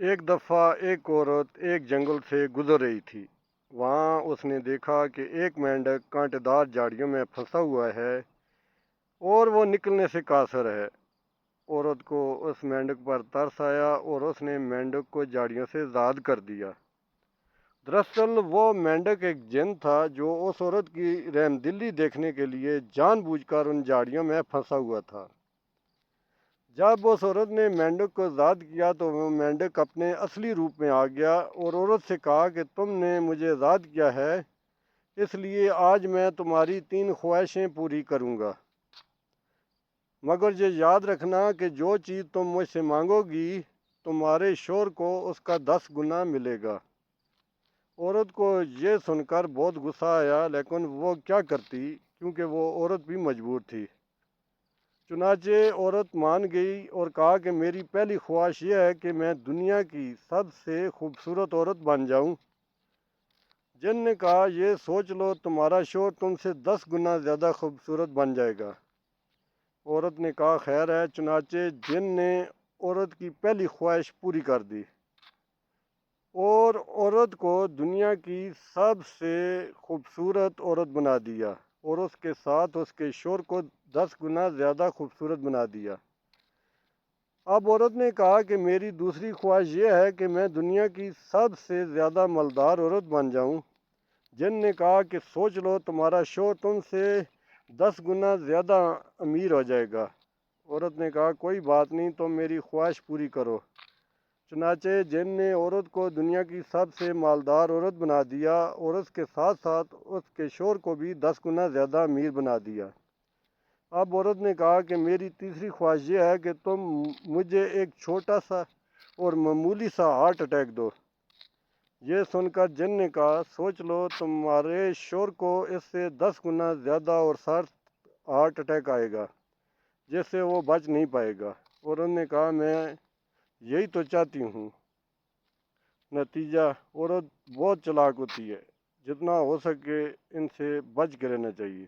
ایک دفعہ ایک عورت ایک جنگل سے گزر رہی تھی۔ وہاں اس نے دیکھا کہ ایک مینڈک کانٹے دار جھاڑیوں میں پھنسا ہوا ہے اور وہ نکلنے سے قاصر ہے۔ عورت کو اس مینڈک پر ترس آیا اور اس نے مینڈک کو جھاڑیوں سے آزاد کر دیا۔ دراصل وہ مینڈک ایک جن تھا جو اس عورت کی رحم دلی دیکھنے کے لیے جان بوجھ کر ان جھاڑیوں میں پھنسا ہوا تھا۔ جب اس عورت نے مینڈک کو آزاد کیا تو وہ مینڈک اپنے اصلی روپ میں آ گیا اور عورت سے کہا کہ تم نے مجھے آزاد کیا ہے، اس لیے آج میں تمہاری 3 خواہشیں پوری کروں گا، مگر یہ یاد رکھنا کہ جو چیز تم مجھ سے مانگو گی تمہارے شوہر کو اس کا 10 گنا ملے گا۔ عورت کو یہ سن کر بہت غصہ آیا، لیکن وہ کیا کرتی کیونکہ وہ عورت بھی مجبور تھی۔ چنانچہ عورت مان گئی اور کہا کہ میری پہلی خواہش یہ ہے کہ میں دنیا کی سب سے خوبصورت عورت بن جاؤں۔ جن نے کہا یہ سوچ لو تمہارا شوہر تم سے 10 گنا زیادہ خوبصورت بن جائے گا۔ عورت نے کہا خیر ہے۔ چنانچہ جن نے عورت کی پہلی خواہش پوری کر دی اور عورت کو دنیا کی سب سے خوبصورت عورت بنا دیا اور اس کے ساتھ اس کے شوہر کو 10 گنا زیادہ خوبصورت بنا دیا۔ اب عورت نے کہا کہ میری دوسری خواہش یہ ہے کہ میں دنیا کی سب سے زیادہ مالدار عورت بن جاؤں۔ جن نے کہا کہ سوچ لو تمہارا شوہر تم سے 10 گنا زیادہ امیر ہو جائے گا۔ عورت نے کہا کوئی بات نہیں، تم میری خواہش پوری کرو۔ چنانچہ جن نے عورت کو دنیا کی سب سے مالدار عورت بنا دیا اور اس کے ساتھ ساتھ اس کے شوہر کو بھی 10 گنا زیادہ امیر بنا دیا۔ اب عورت نے کہا کہ میری تیسری خواہش یہ ہے کہ تم مجھے ایک چھوٹا سا اور معمولی سا ہارٹ اٹیک دو۔ یہ سن کر جن نے کہا سوچ لو تمہارے شوہر کو اس سے 10 گنا زیادہ اور سخت ہارٹ اٹیک آئے گا جس سے وہ بچ نہیں پائے گا۔ عورت نے کہا میں یہی تو چاہتی ہوں۔ نتیجہ عورت بہت چالاک ہوتی ہے، جتنا ہو سکے ان سے بچ کے رہنا چاہیے۔